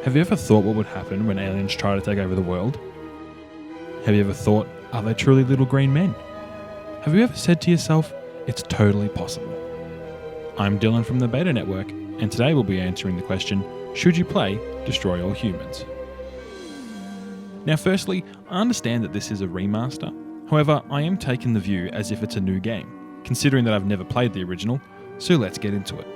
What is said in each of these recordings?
Have you ever thought what would happen when aliens try to take over the world? Have you ever thought, are they truly little green men? Have you ever said to yourself, it's totally possible? I'm Dylan from the Beta Network, and today we'll be answering the question, should you play Destroy All Humans? Now firstly, I understand that this is a remaster. However, I am taking the view as if it's a new game, considering that I've never played the original, so let's get into it.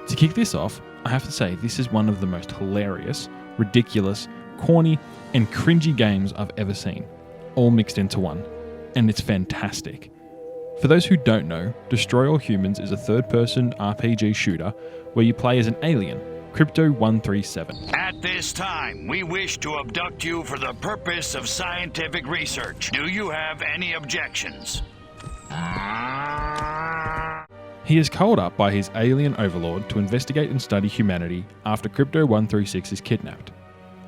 To kick this off, I have to say this is one of the most hilarious, ridiculous, corny, and cringy games I've ever seen, all mixed into one, and it's fantastic. For those who don't know, Destroy All Humans is a third-person RPG shooter where you play as an alien, Crypto-137. At this time, we wish to abduct you for the purpose of scientific research. Do you have any objections? He is called up by his alien overlord to investigate and study humanity after Crypto-136 is kidnapped,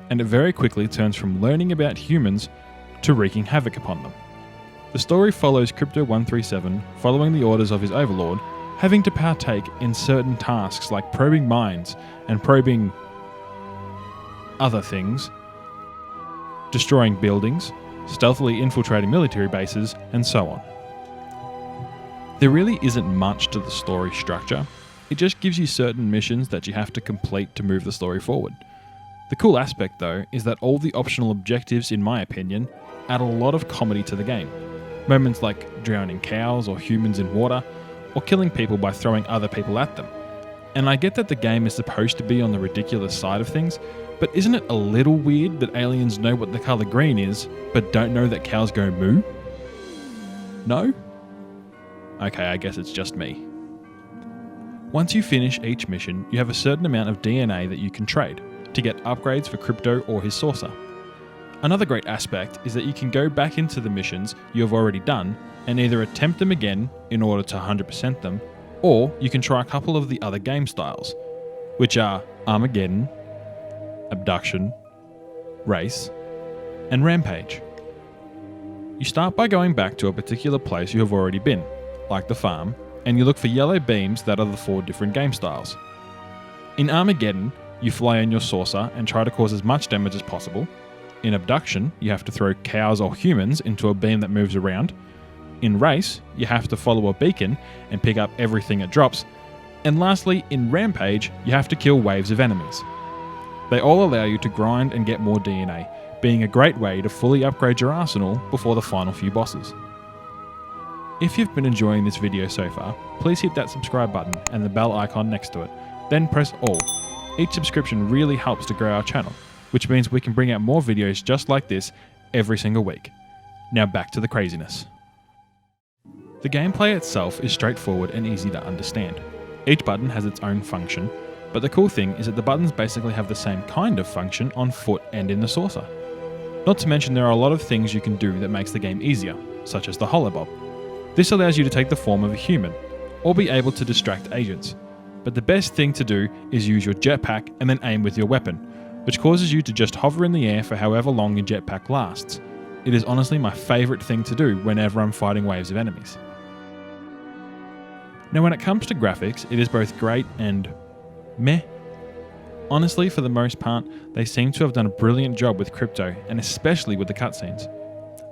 and it very quickly turns from learning about humans to wreaking havoc upon them. The story follows Crypto-137 following the orders of his overlord, having to partake in certain tasks like probing mines and probing other things, destroying buildings, stealthily infiltrating military bases, and so on. There really isn't much to the story structure, it just gives you certain missions that you have to complete to move the story forward. The cool aspect though is that all the optional objectives, in my opinion, add a lot of comedy to the game. Moments like drowning cows or humans in water, or killing people by throwing other people at them. And I get that the game is supposed to be on the ridiculous side of things, but isn't it a little weird that aliens know what the colour green is, but don't know that cows go moo? No? Okay, I guess it's just me. Once you finish each mission, you have a certain amount of DNA that you can trade to get upgrades for Crypto or his saucer. Another great aspect is that you can go back into the missions you have already done and either attempt them again in order to 100% them, or you can try a couple of the other game styles, which are Armageddon, Abduction, Race, and Rampage. You start by going back to a particular place you have already been, like the farm, and you look for yellow beams that are the 4 different game styles. In Armageddon, you fly in your saucer and try to cause as much damage as possible. In Abduction, you have to throw cows or humans into a beam that moves around. In Race, you have to follow a beacon and pick up everything it drops. And lastly, in Rampage, you have to kill waves of enemies. They all allow you to grind and get more DNA, being a great way to fully upgrade your arsenal before the final few bosses. If you've been enjoying this video so far, please hit that subscribe button and the bell icon next to it, then press all. Each subscription really helps to grow our channel, which means we can bring out more videos just like this every single week. Now back to the craziness. The gameplay itself is straightforward and easy to understand. Each button has its own function, but the cool thing is that the buttons basically have the same kind of function on foot and in the saucer. Not to mention there are a lot of things you can do that makes the game easier, such as the holobob. This allows you to take the form of a human, or be able to distract agents. But the best thing to do is use your jetpack and then aim with your weapon, which causes you to just hover in the air for however long your jetpack lasts. It is honestly my favourite thing to do whenever I'm fighting waves of enemies. Now when it comes to graphics, it is both great and meh. Honestly, for the most part, they seem to have done a brilliant job with Crypto, and especially with the cutscenes.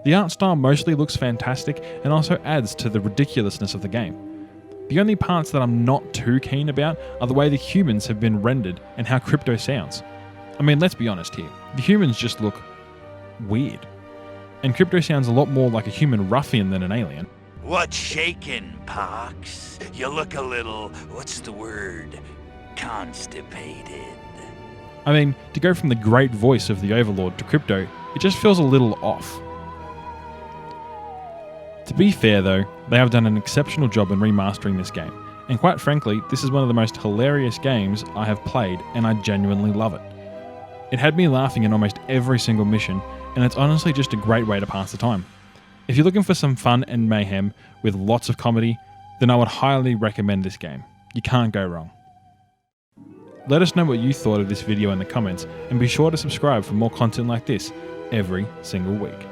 The art style mostly looks fantastic and also adds to the ridiculousness of the game. The only parts that I'm not too keen about are the way the humans have been rendered and how Crypto sounds. I mean, let's be honest here, the humans just look weird. And Crypto sounds a lot more like a human ruffian than an alien. What's shaking, Pox? You look a little, what's the word, constipated. I mean, to go from the great voice of the Overlord to Crypto, it just feels a little off. To be fair though, they have done an exceptional job in remastering this game, and quite frankly, this is one of the most hilarious games I have played, and I genuinely love it. It had me laughing in almost every single mission, and it's honestly just a great way to pass the time. If you're looking for some fun and mayhem with lots of comedy, then I would highly recommend this game. You can't go wrong. Let us know what you thought of this video in the comments, and be sure to subscribe for more content like this every single week.